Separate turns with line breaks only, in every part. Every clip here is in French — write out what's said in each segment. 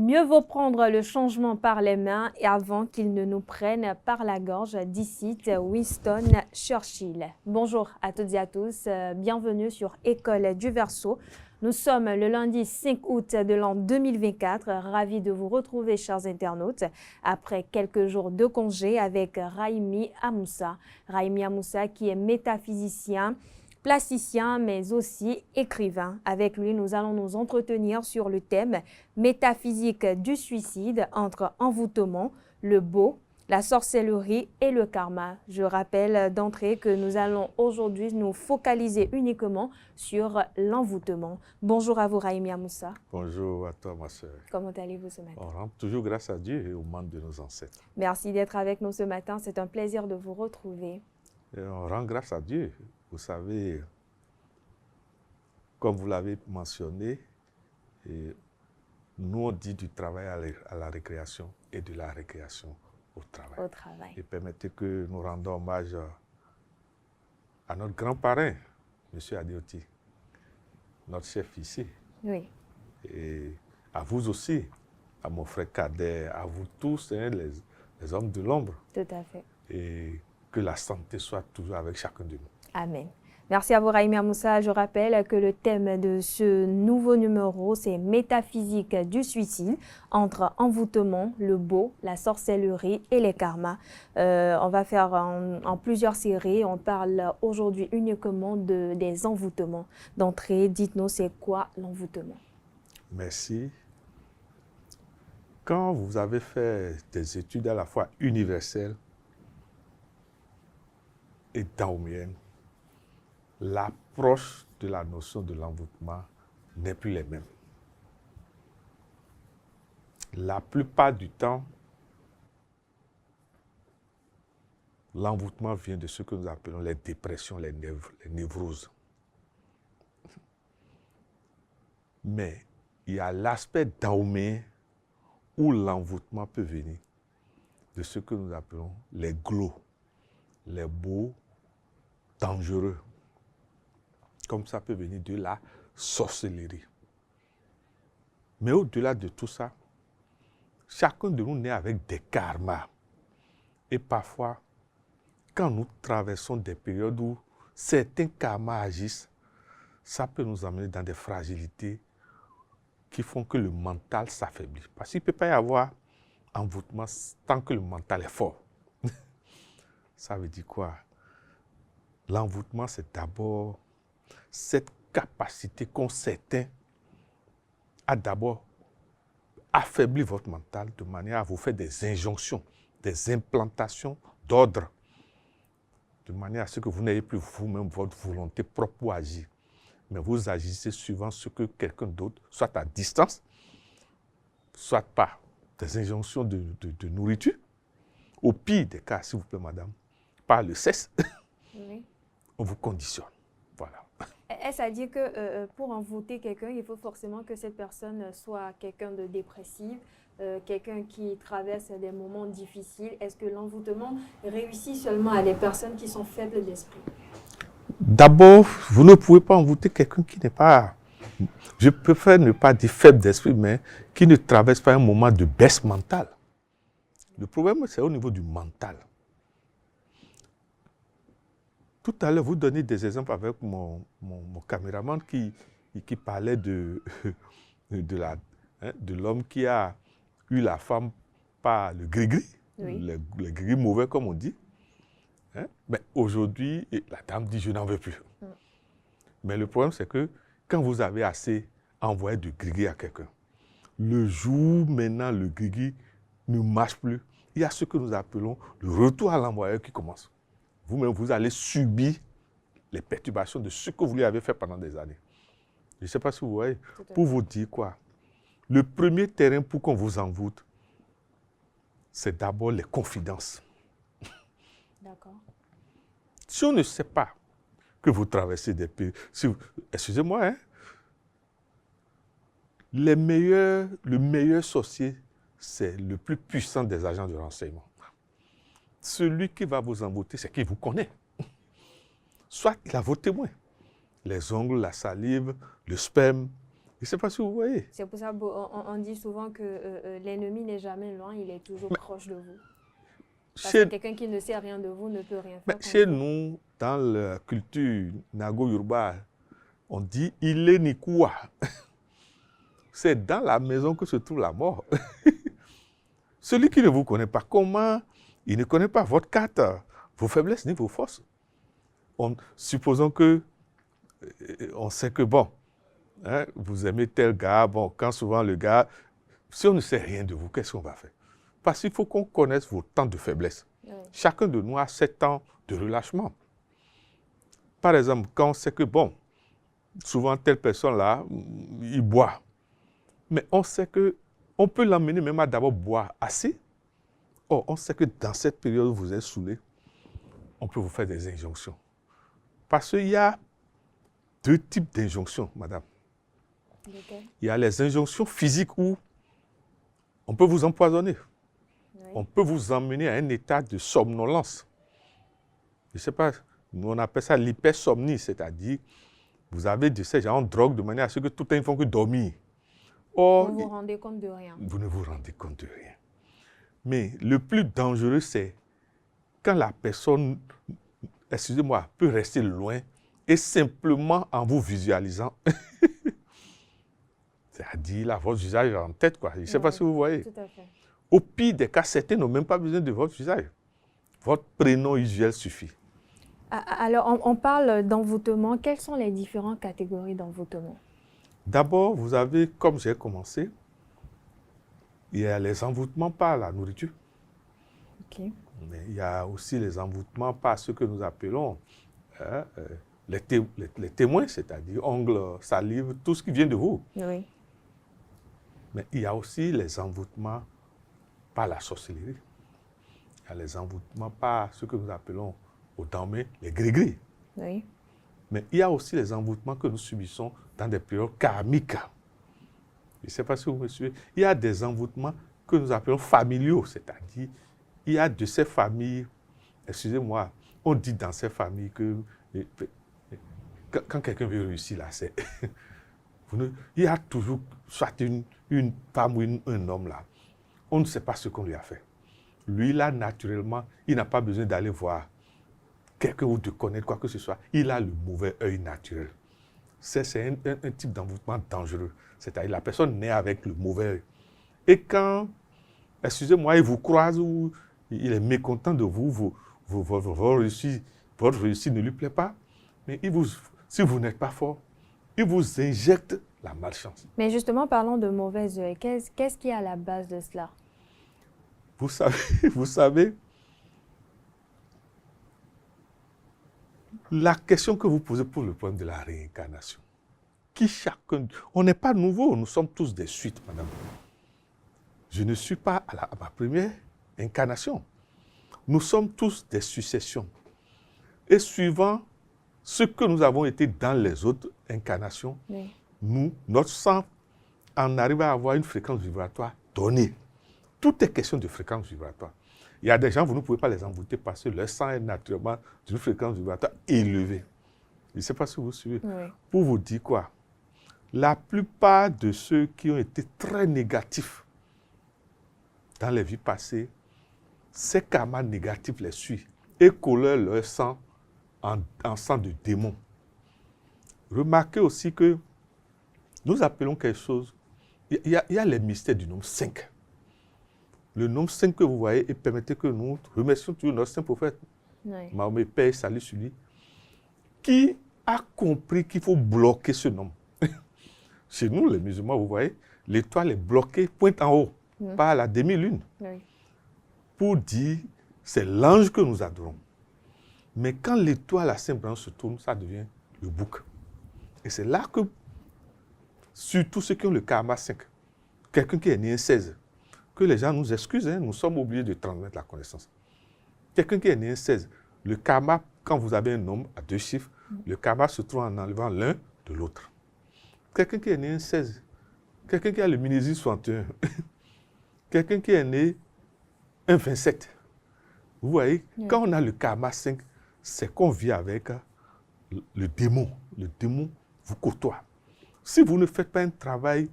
Mieux vaut prendre le changement par les mains et avant qu'il ne nous prenne par la gorge, d'ici Winston Churchill. Bonjour à toutes et à tous, bienvenue sur École du Verseau. Nous sommes le lundi 5 août de l'an 2024, ravis de vous retrouver chers internautes, après quelques jours de congé avec Raimi Amoussa. Raimi Amoussa qui est métaphysicien, plasticien, mais aussi écrivain. Avec lui, nous allons nous entretenir sur le thème métaphysique du suicide entre envoûtement, le beau, la sorcellerie et le karma. Je rappelle d'entrée que nous allons aujourd'hui nous focaliser uniquement sur l'envoûtement. Bonjour à vous, Raimi Amoussa.
Bonjour à toi, ma soeur.
Comment allez-vous ce matin?
On rend toujours grâce à Dieu et aux membres de nos ancêtres.
Merci d'être avec nous ce matin. C'est un plaisir de vous retrouver.
Et on rend grâce à Dieu. Vous savez, comme vous l'avez mentionné, nous on dit du travail à la récréation et de la récréation au travail. Et permettez que nous rendons hommage à notre grand parrain, M. Adeoti, notre chef ici.
Oui.
Et à vous aussi, à mon frère Kader, à vous tous, hein, les hommes de l'ombre.
Tout à fait.
Et que la santé soit toujours avec chacun de nous.
Amen. Merci à vous, Raimi Amoussa. Je rappelle que le thème de ce nouveau numéro, c'est métaphysique du suicide entre envoûtement, le beau, la sorcellerie et les karmas. On va faire en plusieurs séries. On parle aujourd'hui uniquement des envoûtements. D'entrée, dites-nous, c'est quoi l'envoûtement?
Merci. Quand vous avez fait des études à la fois universelles et daomiennes, l'approche de la notion de l'envoûtement n'est plus les mêmes. La plupart du temps, l'envoûtement vient de ce que nous appelons les dépressions, les névroses. Mais il y a l'aspect daoméen où l'envoûtement peut venir de ce que nous appelons les glos, les beaux, dangereux. Comme ça peut venir de la sorcellerie. Mais au-delà de tout ça, chacun de nous naît avec des karmas. Et parfois, quand nous traversons des périodes où certains karmas agissent, ça peut nous amener dans des fragilités qui font que le mental s'affaiblit. Parce qu'il ne peut pas y avoir envoûtement tant que le mental est fort. Ça veut dire quoi? L'envoûtement, c'est d'abord cette capacité qu'ont certains à d'abord affaiblir votre mental de manière à vous faire des injonctions, des implantations d'ordre, de manière à ce que vous n'ayez plus vous-même votre volonté propre pour agir. Mais vous agissez suivant ce que quelqu'un d'autre, soit à distance, soit par des injonctions de nourriture, au pire des cas, s'il vous plaît, madame, par le cesse,
Oui.
On vous conditionne. Voilà.
Est-ce à dire que pour envoûter quelqu'un, il faut forcément que cette personne soit quelqu'un de dépressif, quelqu'un qui traverse des moments difficiles? Est-ce que l'envoûtement réussit seulement à des personnes qui sont faibles d'esprit?
D'abord, vous ne pouvez pas envoûter quelqu'un qui n'est pas, je préfère ne pas dire faible d'esprit, mais qui ne traverse pas un moment de baisse mentale. Le problème, c'est au niveau du mental. Tout à l'heure, vous donnez des exemples avec mon caméraman qui parlait de l'homme qui a eu la femme par le gris-gris,
Oui.
le gris-gris mauvais comme on dit. Hein? Mais aujourd'hui, la dame dit je n'en veux plus. Mais le problème, c'est que quand vous avez assez envoyé de gris-gris à quelqu'un, le jour maintenant le gris-gris ne marche plus, il y a ce que nous appelons le retour à l'envoyeur qui commence. Vous-même, vous allez subir les perturbations de ce que vous lui avez fait pendant des années. Je ne sais pas si vous voyez. Pour vous dire quoi? Le premier terrain pour qu'on vous envoûte, c'est d'abord les confidences.
D'accord.
Si on ne sait pas que vous traversez des pays, excusez-moi, hein, le meilleur sorcier, c'est le plus puissant des agents de renseignement. Celui qui va vous envoûter, c'est qu'il vous connaît. Soit il a vos témoins. Les ongles, la salive, le sperme, Je ne sais pas si vous voyez.
C'est pour ça qu'on dit souvent que l'ennemi n'est jamais loin, il est toujours proche de vous. Parce que quelqu'un qui ne sait rien de vous ne peut rien faire.
Chez nous, dans la culture nago-yoruba, on dit « il est Nikua ». C'est dans la maison que se trouve la mort. Celui qui ne vous connaît pas, comment il ne connaît pas votre carte, vos faiblesses ni vos forces. Supposons que on sait que, bon, hein, vous aimez tel gars, bon, quand souvent le gars, si on ne sait rien de vous, qu'est-ce qu'on va faire? Parce qu'il faut qu'on connaisse vos temps de faiblesse. Oui. Chacun de nous a 7 temps de relâchement. Par exemple, quand on sait que, bon, souvent telle personne-là, il boit. Mais on sait qu'on peut l'emmener même à d'abord boire assez. Or, on sait que dans cette période où vous êtes saoulé, on peut vous faire des injonctions. Parce qu'il y a 2 types d'injonctions, madame. Okay. Il y a les injonctions physiques où on peut vous empoisonner. Oui. On peut vous emmener à un état de somnolence. Je ne sais pas, nous on appelle ça l'hypersomnie, c'est-à-dire vous avez de ces gens en drogue de manière à ce que tout le temps ils font que dormir. Or,
vous ne vous rendez compte de rien.
Vous ne vous rendez compte de rien. Mais le plus dangereux, c'est quand la personne, excusez-moi, peut rester loin et simplement en vous visualisant, c'est-à-dire là, votre visage en tête, quoi. Je ne sais pas si vous voyez.
Tout à fait.
Au pire des cas, certains n'ont même pas besoin de votre visage. Votre prénom usuel suffit.
Alors, on parle d'envoûtement. Quelles sont les différentes catégories d'envoûtement? D'abord,
vous avez, comme j'ai commencé, il y a les envoûtements par la nourriture.
Okay.
Mais il y a aussi les envoûtements par ce que nous appelons les témoins, c'est-à-dire ongles, salive, tout ce qui vient de vous.
Oui.
Mais il y a aussi les envoûtements par la sorcellerie. Il y a les envoûtements par ce que nous appelons au Dahomey les gris-gris.
Oui.
Mais il y a aussi les envoûtements que nous subissons dans des périodes karmiques. Je ne sais pas si vous me suivez. Il y a des envoûtements que nous appelons familiaux, c'est-à-dire il y a de ces familles, excusez-moi, on dit dans ces familles que quand quelqu'un veut réussir là, c'est il y a toujours soit une femme ou un homme là, on ne sait pas ce qu'on lui a fait. Lui là, naturellement, il n'a pas besoin d'aller voir quelqu'un ou de connaître quoi que ce soit. Il a le mauvais œil naturel. C'est un type d'envoûtement dangereux. C'est-à-dire la personne naît avec le mauvais œil. Et quand, excusez-moi, il vous croise ou il est mécontent de vous, votre réussite ne lui plaît pas, mais si vous n'êtes pas fort, il vous injecte la malchance.
Mais justement, parlons de mauvais œil. Qu'est-ce qui est à la base de cela?
Vous savez, la question que vous posez pour le problème de la réincarnation, on n'est pas nouveau, nous sommes tous des suites, madame. Je ne suis pas à ma première incarnation. Nous sommes tous des successions. Et suivant ce que nous avons été dans les autres incarnations, oui, notre sang en arrive à avoir une fréquence vibratoire donnée. Tout est question de fréquence vibratoire. Il y a des gens, vous ne pouvez pas les envoûter parce que leur sang est naturellement d'une fréquence vibratoire élevée. Je ne sais pas si vous suivez. Oui. Pour vous dire quoi? La plupart de ceux qui ont été très négatifs dans les vies passées, ces karmas négatifs les suivent et colorent leur sang en sang de démon. Remarquez aussi que nous appelons quelque chose, il y a les mystères du nombre 5. Le nombre 5 que vous voyez, et permettez que nous remercions toujours notre saint prophète, oui, Mahomet, paix et salut sur lui, qui a compris qu'il faut bloquer ce nombre. Chez nous, les musulmans, vous voyez, l'étoile est bloquée, pointe en haut, par la demi-lune. Oui. Pour dire, c'est l'ange que nous adorons. Mais quand l'étoile à Saint-Branche se tourne, ça devient le bouc. Et c'est là que, surtout ceux qui ont le karma 5, quelqu'un qui est né un 16, que les gens nous excusent, hein, nous sommes obligés de transmettre la connaissance. Quelqu'un qui est né un 16, le karma, quand vous avez un nombre à 2 chiffres, le karma se trouve en enlevant l'un de l'autre. Quelqu'un qui est né un 16, quelqu'un qui a le Minésie 61, quelqu'un qui est né un 27. Vous voyez, oui, quand on a le karma 5, c'est qu'on vit avec le démon. Le démon vous côtoie. si vous ne faites pas un travail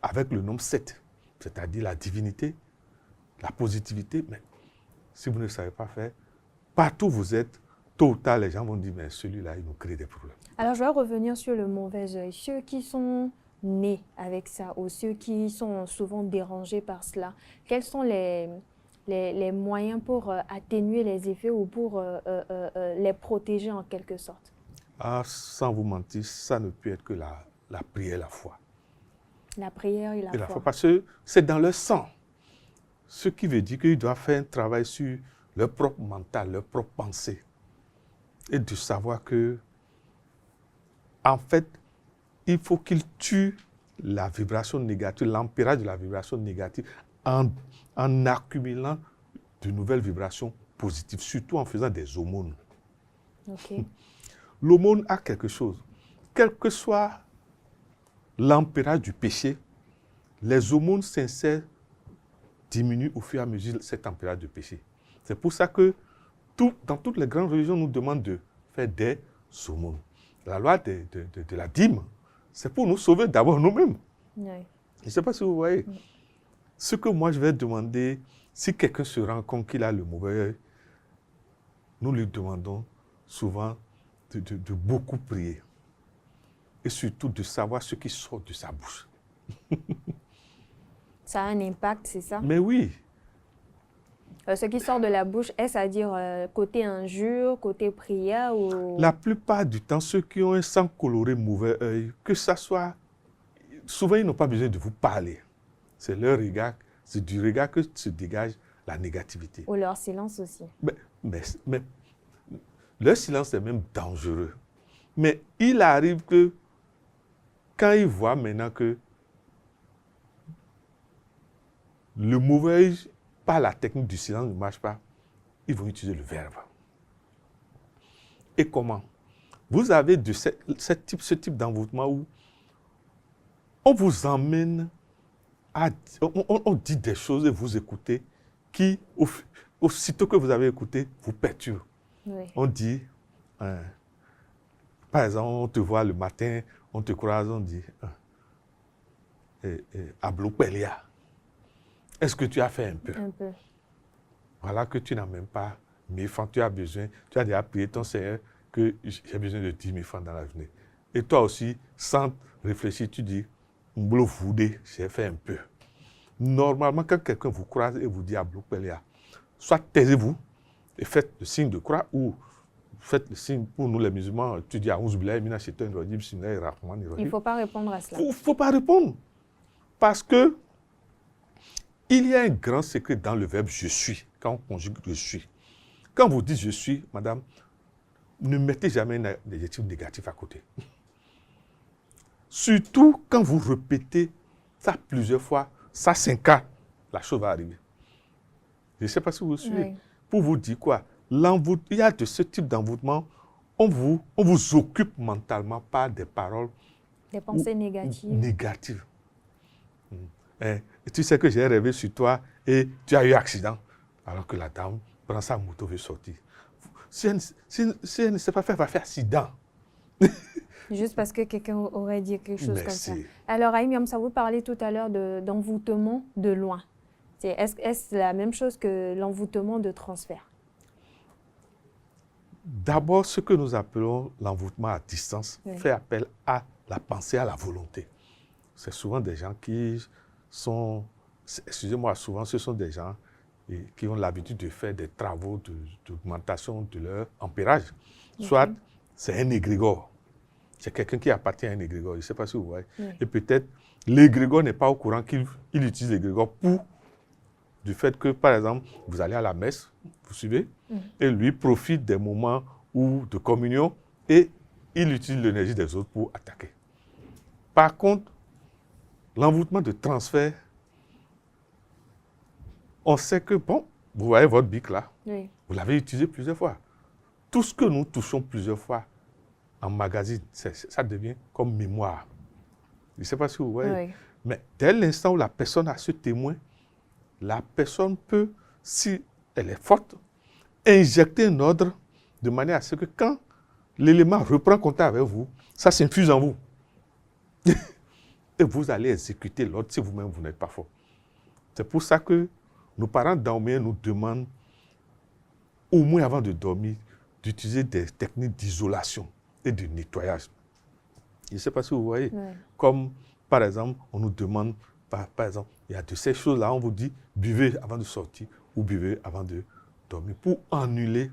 avec le nombre 7, c'est-à-dire la divinité, la positivité, mais si vous ne savez pas faire, partout où vous êtes, tôt ou tard, les gens vont dire, mais celui-là, il nous crée des problèmes.
Alors, je vais revenir sur le mauvais œil. Ceux qui sont nés avec ça ou ceux qui sont souvent dérangés par cela, quels sont les moyens pour atténuer les effets ou pour les protéger en quelque sorte?
Ah, sans vous mentir, ça ne peut être que la prière et la foi.
La prière et la foi.
Parce que c'est dans leur sang. Ce qui veut dire qu'ils doivent faire un travail sur leur propre mental, leur propre pensée. Et de savoir que, en fait, il faut qu'ils tuent la vibration négative, l'ampérage de la vibration négative, en accumulant de nouvelles vibrations positives, surtout en faisant des aumônes.
Okay.
L'aumône a quelque chose. Quel que soit l'ampérage du péché, les aumônes sincères diminuent au fur et à mesure de cet ampérage de péché. C'est pour ça que dans toutes les grandes religions, nous demandent de faire des aumônes. La loi de la dîme, c'est pour nous sauver d'abord nous-mêmes.
Oui.
Je ne sais pas si vous voyez. Oui. Ce que moi je vais demander, si quelqu'un se rend compte qu'il a le mauvais œil, nous lui demandons souvent de beaucoup prier. Et surtout de savoir ce qui sort de sa bouche.
Ça a un impact, c'est ça?
Mais oui.
Ce qui sort de la bouche, est-ce à dire côté injure, côté prière ou...
La plupart du temps, ceux qui ont un sang coloré mauvais œil, que ça soit... Souvent, ils n'ont pas besoin de vous parler. C'est leur regard, c'est du regard que se dégage la négativité.
Ou leur silence aussi.
Mais leur silence est même dangereux. Mais il arrive que, quand ils voient maintenant que le mauvais œil, par la technique du silence ne marche pas, ils vont utiliser le verbe. Et comment? Vous avez ce type d'envoûtement où on vous emmène on dit des choses et vous écoutez qui, aussitôt que vous avez écouté, vous perturbent.
Oui.
On dit, par exemple, on te voit le matin, on te croise, on dit, Abloupelia. Est-ce que tu as fait un peu?
Un peu.
Voilà que tu n'as même pas 1000 francs, tu as déjà prié ton Seigneur que j'ai besoin de 10 000 francs dans la journée. Et toi aussi, sans réfléchir, tu dis, j'ai fait un peu. Normalement, quand quelqu'un vous croise et vous dit Abloupelia, soit taisez-vous et faites le signe de croix ou faites le signe pour nous les musulmans, tu dis il
ne faut pas répondre à cela.
Il ne faut pas répondre. Parce que il y a un grand secret dans le verbe je suis, quand on conjugue je suis. Quand vous dites je suis, madame, ne mettez jamais un adjectif négatif à côté. Surtout quand vous répétez ça plusieurs fois, ça s'incarne, la chose va arriver. Je ne sais pas si vous suivez. Oui. Pour vous dire quoi? Il y a de ce type d'envoûtement, on vous occupe mentalement par des paroles.
Des pensées négatives.
Négatives. Et tu sais que j'ai rêvé sur toi et tu as eu accident. Alors que la dame prend sa moto et veut sortir. Si elle ne sait pas faire, elle va faire accident.
Juste parce que quelqu'un aurait dit quelque chose comme ça. Alors, Aïm, ça vous parlait tout à l'heure d'envoûtement de loin. Est-ce la même chose que l'envoûtement de transfert?
D'abord, ce que nous appelons l'envoûtement à distance fait appel à la pensée, à la volonté. C'est souvent des gens qui sont, excusez-moi, souvent ce sont des gens qui ont l'habitude de faire des travaux d'augmentation de leur ampérage. Soit c'est un égrégore. C'est quelqu'un qui appartient à un égrégore. Je ne sais pas si vous voyez. Oui. Et peut-être l'égrégore n'est pas au courant qu'il utilise l'égrégore pour du fait que, par exemple, vous allez à la messe, vous suivez, et lui profite des moments de communion et il utilise l'énergie des autres pour attaquer. Par contre, l'envoûtement de transfert, on sait que, bon, vous voyez votre bic là, vous l'avez utilisé plusieurs fois. Tout ce que nous touchons plusieurs fois en magazine, ça devient comme mémoire. Je ne sais pas si vous voyez. Mais dès l'instant où la personne a ce témoin, la personne peut, si elle est forte, injecter un ordre de manière à ce que quand l'élément reprend contact avec vous, ça s'infuse en vous. Et vous allez exécuter l'ordre si vous-même vous n'êtes pas fort. C'est pour ça que nos parents dormir nous demandent, au moins avant de dormir, d'utiliser des techniques d'isolation et de nettoyage. Je ne sais pas si vous voyez.
Ouais. Comme,
par exemple, on nous demande, par exemple, il y a de ces choses-là, on vous dit, buvez avant de sortir ou buvez avant de dormir, pour annuler.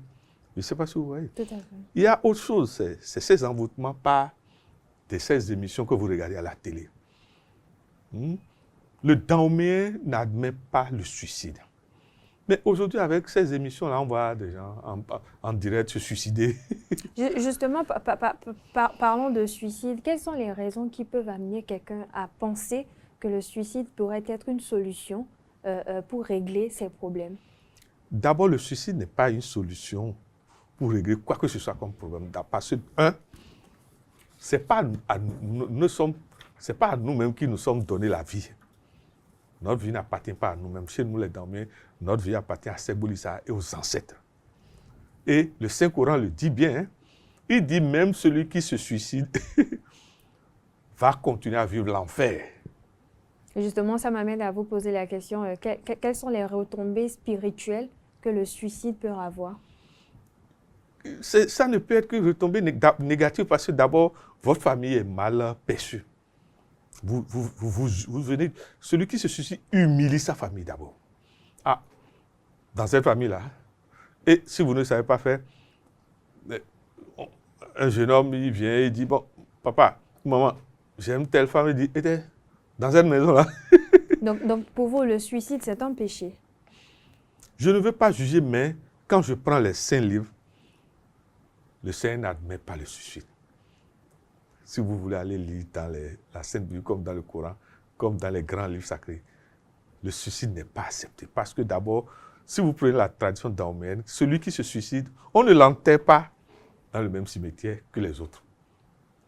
Je ne sais pas si vous voyez.
Tout à fait.
Il y a autre chose, c'est ces envoûtements par ces émissions que vous regardez à la télé. Le Dahomey n'admet pas le suicide. Mais aujourd'hui, avec ces émissions-là, on voit des gens en direct se suicider.
Justement, parlons de suicide. Quelles sont les raisons qui peuvent amener quelqu'un à penser que le suicide pourrait être une solution pour régler ses problèmes?
D'abord, le suicide n'est pas une solution pour régler quoi que ce soit comme problème. Parce que, ce n'est pas à nous-mêmes qui nous sommes donné la vie. Notre vie n'appartient pas à nous-mêmes. Chez nous, les Dahomey, notre vie appartient à Sebolissa et aux ancêtres. Et le Saint-Coran le dit bien. Hein? Il dit même celui qui se suicide va continuer à vivre l'enfer.
Justement, ça m'amène à vous poser la question, quelles sont les retombées spirituelles que le suicide peut avoir?
Ça ne peut être que retombées négatives parce que d'abord, votre famille est mal perçue. Vous venez, celui qui se suicide humilie sa famille d'abord. Ah, dans cette famille-là. Et si vous ne savez pas faire, un jeune homme, il vient, il dit, bon, papa, maman, j'aime telle femme, il dit, était dans cette maison-là.
Donc, pour vous, le suicide, c'est un péché?
Je ne veux pas juger, mais quand je prends les saints livres, le Saint n'admet pas le suicide. Si vous voulez aller lire dans la Sainte Bible, comme dans le Coran, comme dans les grands livres sacrés, le suicide n'est pas accepté. Parce que d'abord, si vous prenez la tradition dahoméenne, celui qui se suicide, on ne l'enterre pas dans le même cimetière que les autres.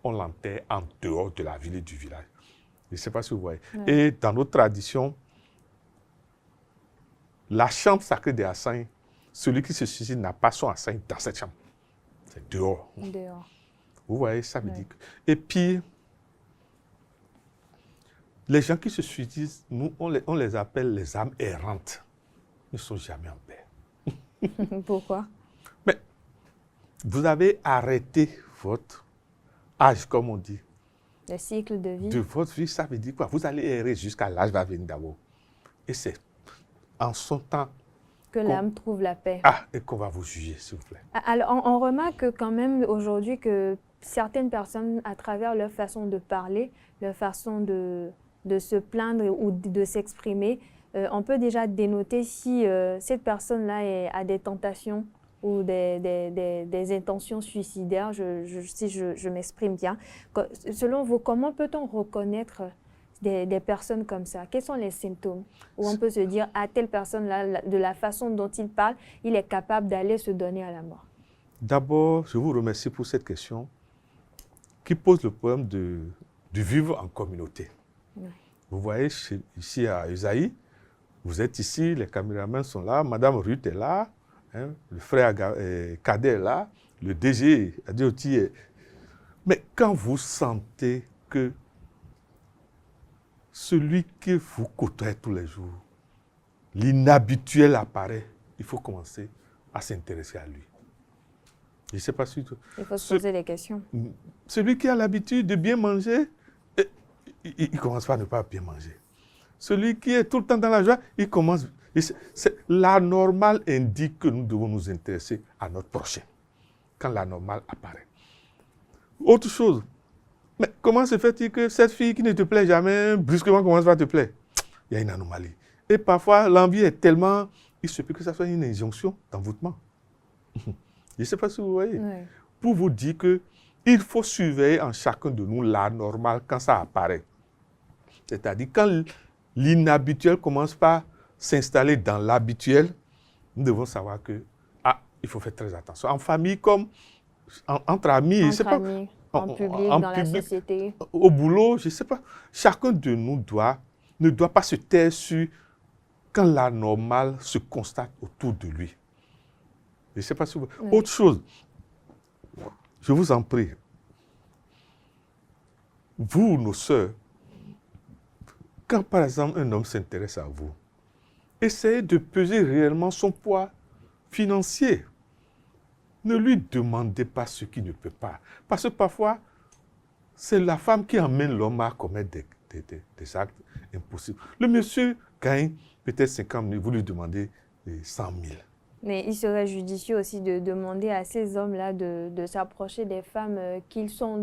On l'enterre en dehors de la ville et du village. Je ne sais pas si vous voyez. Ouais. Et dans notre tradition, la chambre sacrée des Assailles, celui qui se suicide n'a pas son Assailles dans cette chambre. C'est dehors.
Dehors.
Vous voyez, ça veut dire que... Et puis, les gens qui se suicident, nous, on les appelle les âmes errantes. Ils ne sont jamais en paix.
Pourquoi?
Mais vous avez arrêté votre âge, comme on dit.
Le cycle de vie.
De votre vie, ça veut dire quoi? Vous allez errer jusqu'à l'âge va venir d'abord. Et c'est en son temps
que l'âme trouve la paix.
Ah, et qu'on va vous juger, s'il vous plaît.
Alors, on remarque quand même aujourd'hui que certaines personnes, à travers leur façon de parler, leur façon de se plaindre ou de s'exprimer, on peut déjà dénoter si cette personne-là a des tentations ou des intentions suicidaires, si je m'exprime bien. Selon vous, comment peut-on reconnaître des personnes comme ça? Quels sont les symptômes où on peut se dire, à telle personne-là, de la façon dont il parle, il est capable d'aller se donner à la mort?
D'abord, je vous remercie pour cette question qui pose le problème du vivre en communauté. Oui. Vous voyez, ici à Usaï, vous êtes ici, les caméramans sont là, Madame Ruth est là, hein, le frère Cadet est là, le DG Adioti est... Mais quand vous sentez que celui que vous côtoyez tous les jours, l'inhabituel apparaît, il faut commencer à s'intéresser à lui. Je ne sais pas si...
Il faut se poser des questions.
Celui qui a l'habitude de bien manger, il commence par ne pas bien manger. Celui qui est tout le temps dans la joie, il commence... La normale indique que nous devons nous intéresser à notre prochain, quand la normale apparaît. Autre chose, mais comment se fait-il que cette fille qui ne te plaît jamais, brusquement commence par te plaire? Il y a une anomalie. Et parfois, l'envie est tellement... Il se peut que ça soit une injonction d'envoûtement. Je ne sais pas si vous voyez. Oui. Pour vous dire qu'il faut surveiller en chacun de nous la normale quand ça apparaît. C'est-à-dire quand l'inhabituel commence par s'installer dans l'habituel, nous devons savoir que il faut faire très attention. En famille comme entre amis,
entre amis, en public, dans la société.
Au boulot, je ne sais pas. Chacun de nous ne doit pas se taire sur quand la normale se constate autour de lui. Je ne sais pas si vous... Oui. Autre chose, je vous en prie. vous, nos sœurs, quand par exemple un homme s'intéresse à vous, essayez de peser réellement son poids financier. Ne lui demandez pas ce qu'il ne peut pas. Parce que parfois, c'est la femme qui emmène l'homme à commettre des actes impossibles. Le monsieur gagne peut-être 50 000, vous lui demandez 100 000.
Mais il serait judicieux aussi de demander à ces hommes-là de s'approcher des femmes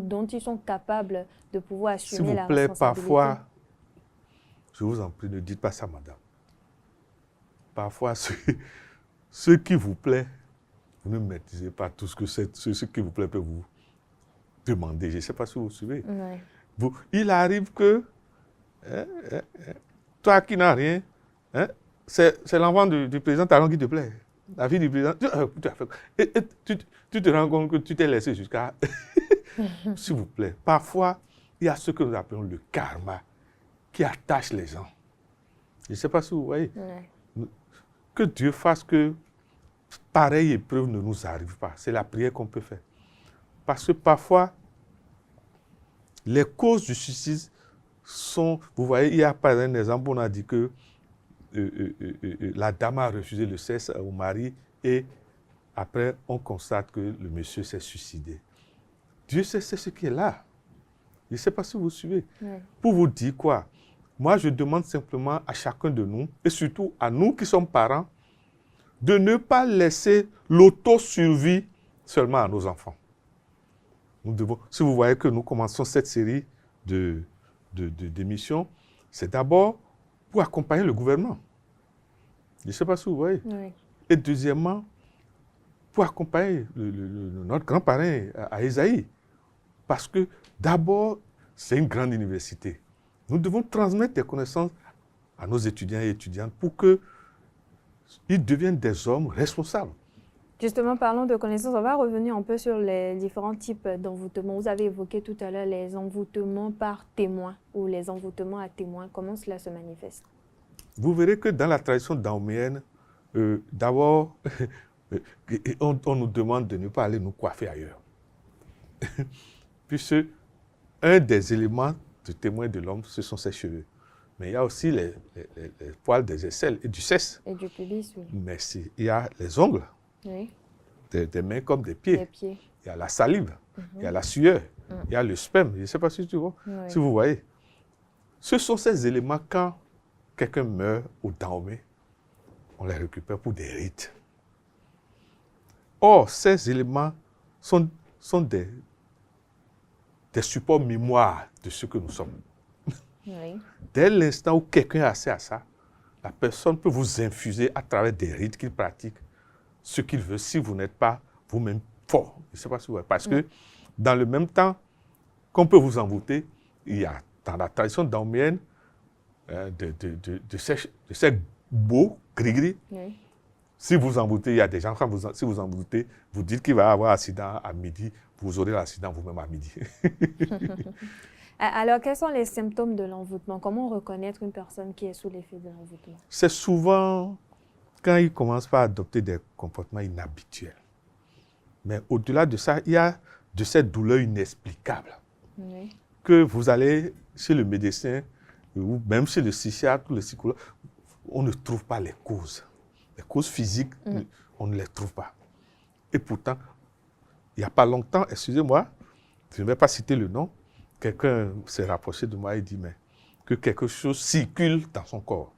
dont ils sont capables de pouvoir assumer la responsabilité.
S'il vous plaît, parfois, je vous en prie, ne dites pas ça, madame. Parfois, ce qui vous plaît, vous ne maîtrisez pas tout ce que ce qui vous plaît peut vous demander. Je ne sais pas si vous suivez.
Ouais.
Il arrive que toi qui n'as rien, c'est l'enfant du président Talon qui te plaît. La fille du président, tu te rends compte que tu t'es laissé jusqu'à... S'il vous plaît, parfois, il y a ce que nous appelons le karma qui attache les gens. Je ne sais pas si vous voyez.
Ouais.
Que Dieu fasse que pareille épreuve ne nous arrive pas. C'est la prière qu'on peut faire. Parce que parfois, les causes du suicide sont... Vous voyez, il y a par un exemple, on a dit que la dame a refusé le sexe au mari et après, on constate que le monsieur s'est suicidé. Dieu sait ce qui est là. Je ne sais pas si vous suivez.
Ouais.
Pour vous dire quoi? Moi, je demande simplement à chacun de nous, et surtout à nous qui sommes parents, de ne pas laisser l'auto-survie seulement à nos enfants. Nous devons, si vous voyez que nous commençons cette série d'émissions, c'est d'abord pour accompagner le gouvernement. Je ne sais pas si vous voyez.
Oui.
Et deuxièmement, pour accompagner notre grand-parent à Esaïe. Parce que d'abord, c'est une grande université. Nous devons transmettre des connaissances à nos étudiants et étudiantes pour qu'ils deviennent des hommes responsables.
Justement, parlons de connaissances. On va revenir un peu sur les différents types d'envoûtements. Vous avez évoqué tout à l'heure les envoûtements par témoin ou les envoûtements à témoin. Comment cela se manifeste?
Vous verrez que dans la tradition dahoméenne, d'abord, on nous demande de ne pas aller nous coiffer ailleurs. Puisque un des éléments de témoin de l'homme, ce sont ses cheveux. Mais il y a aussi les poils des aisselles et du cesse.
Et du pubis, oui.
Merci. Il y a les ongles,
Oui.
des mains comme des pieds.
Les pieds.
Il y a la salive, il y a la sueur, il y a le sperme. Je ne sais pas si tu vois,
Oui.
si vous voyez. Ce sont ces éléments quand quelqu'un meurt au Dahomey, on les récupère pour des rites. Or, ces éléments sont des supports mémoire de ce que nous sommes.
Oui.
Dès l'instant où quelqu'un a accès à ça, la personne peut vous infuser à travers des rites qu'il pratique ce qu'il veut si vous n'êtes pas vous-même fort. Je ne sais pas si vous voyez. Parce que dans le même temps qu'on peut vous envoûter, il y a dans la tradition dahoméenne de ces beaux gris-gris.
Oui.
Si vous envoûtez, il y a des gens, si vous envoûtez, vous dites qu'il va y avoir un accident à midi, vous aurez l'accident vous-même à midi.
Alors, quels sont les symptômes de l'envoûtement? Comment reconnaître une personne qui est sous l'effet de l'envoûtement?
C'est souvent quand ils commencent par adopter des comportements inhabituels. Mais au-delà de ça, il y a de cette douleur inexplicable
Oui.
que vous allez chez le médecin ou même chez le psychiatre ou le psychologue, on ne trouve pas les causes. Les causes physiques, on ne les trouve pas. Et pourtant, il n'y a pas longtemps, excusez-moi, je ne vais pas citer le nom, quelqu'un s'est rapproché de moi et dit que quelque chose circule dans son corps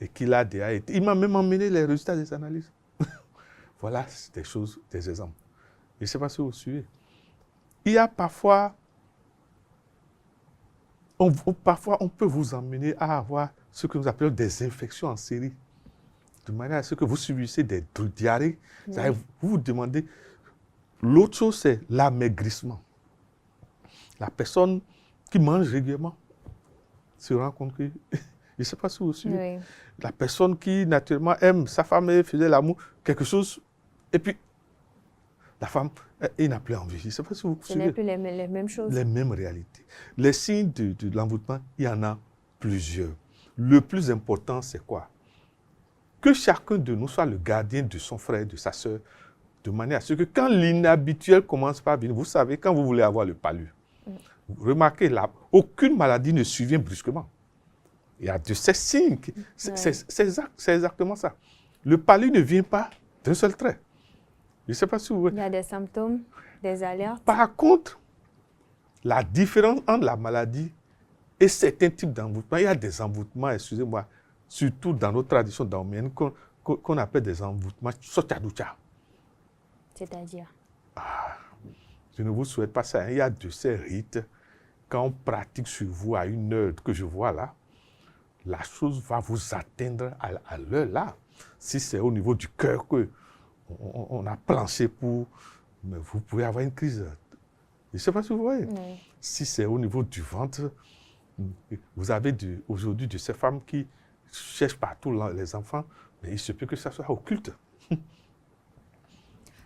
et qu'il a déjà été. Il m'a même emmené les résultats des analyses. Voilà des choses, des exemples. Je ne sais pas si vous suivez. Il y a parfois, on peut vous emmener à avoir ce que nous appelons des infections en série. De manière à ce que vous subissez des diarrhées. Oui. Vous vous demandez. L'autre chose, c'est l'amaigrissement. La personne qui mange régulièrement se rend compte que, je ne sais pas si vous suivez, oui. La personne qui naturellement aime sa femme et faisait l'amour, quelque chose, et puis la femme, il n'a plus envie. Je ne sais pas si vous suivez.
Ce n'est plus les mêmes choses.
Les mêmes réalités. Les signes de l'envoûtement, il y en a plusieurs. Le plus important, c'est quoi? Que chacun de nous soit le gardien de son frère, de sa sœur, de manière à ce que quand l'inhabituel commence par venir, vous savez, quand vous voulez avoir le palu, Remarquez, là, aucune maladie ne survient brusquement. Il y a de ces signes. C'est exactement ça. Le palu ne vient pas d'un seul trait. Je ne sais pas si vous voyez.
Il y a des symptômes, des alertes.
Par contre, la différence entre la maladie et certains types d'envoûtements, il y a des envoûtements, excusez-moi, surtout dans nos traditions daomiennes, qu'on appelle des envoûtements sotiadoucha.
C'est-à-dire?
Je ne vous souhaite pas ça. Il y a de ces rites, quand on pratique sur vous à une heure que je vois là, la chose va vous atteindre à l'heure là. Si c'est au niveau du cœur qu'on a planché pour, mais vous pouvez avoir une crise. Je ne sais pas si vous voyez.
Oui.
Si c'est au niveau du ventre, vous avez aujourd'hui de ces femmes qui cherchent partout les enfants, mais il se peut que ça soit occulte.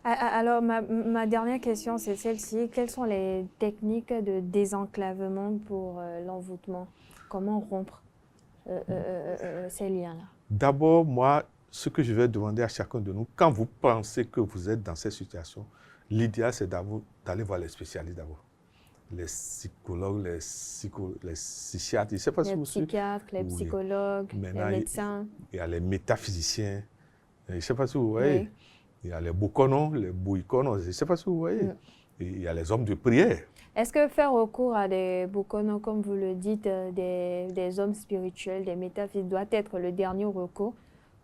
Alors, ma dernière question, c'est celle-ci. Quelles sont les techniques de désenclavement pour l'envoûtement? Comment rompre ces liens-là?
D'abord, moi, ce que je vais demander à chacun de nous, quand vous pensez que vous êtes dans cette situation, l'idéal, c'est d'aller voir les spécialistes d'abord. Les psychologues, les psychiatres, je ne sais pas si vous suivez.
Les psychiatres, les psychologues,
maintenant,
les médecins.
Il y a les métaphysiciens, je ne sais pas si vous voyez.
Oui.
Il y a les bouconos, les bouiconos, je ne sais pas si vous voyez. Et il y a les hommes de prière.
Est-ce que faire recours à des bouconos, comme vous le dites, des hommes spirituels, des métaphysiciens, doit être le dernier recours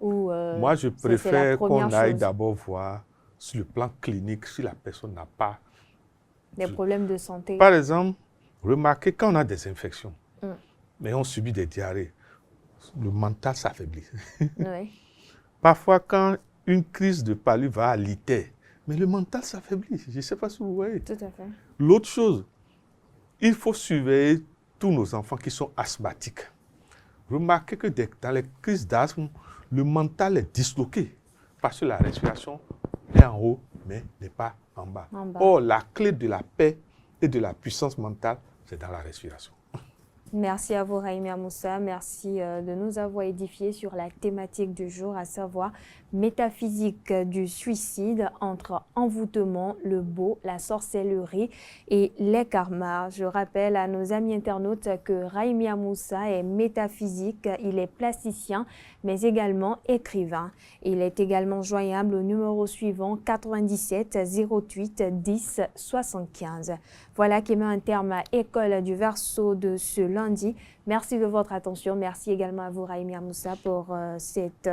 ou,
moi, je
c'est la
préfère qu'on
première
aille
chose?
d'abord voir sur le plan clinique si la personne n'a pas.
Des problèmes de santé.
Par exemple, remarquez quand on a des infections, mais on subit des diarrhées, le mental s'affaiblit.
Oui.
Parfois, quand une crise de palu va à l'ITER, mais le mental s'affaiblit. Je ne sais pas si vous voyez.
Tout à fait.
L'autre chose, il faut surveiller tous nos enfants qui sont asthmatiques. Remarquez que dans les crises d'asthme, le mental est disloqué parce que la respiration est en haut, mais n'est pas en bas. Or, la clé de la paix et de la puissance mentale, c'est dans la respiration.
Merci à vous, Raimi Amoussa. Merci de nous avoir édifiés sur la thématique du jour, à savoir métaphysique du suicide entre envoûtement, le beau, la sorcellerie et les karmas. Je rappelle à nos amis internautes que Raimi Amoussa est métaphysique, il est plasticien, mais également écrivain. Il est également joignable au numéro suivant 97 08 10 75. Voilà qui met un terme à École du Verseau de ce lundi. Merci de votre attention. Merci également à vous, Raimi Amoussa, pour cette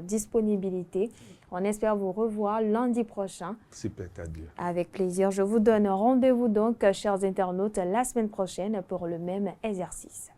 disponibilité. On espère vous revoir lundi prochain.
Super, à Dieu.
Avec plaisir. Je vous donne rendez-vous donc, chers internautes, la semaine prochaine pour le même exercice.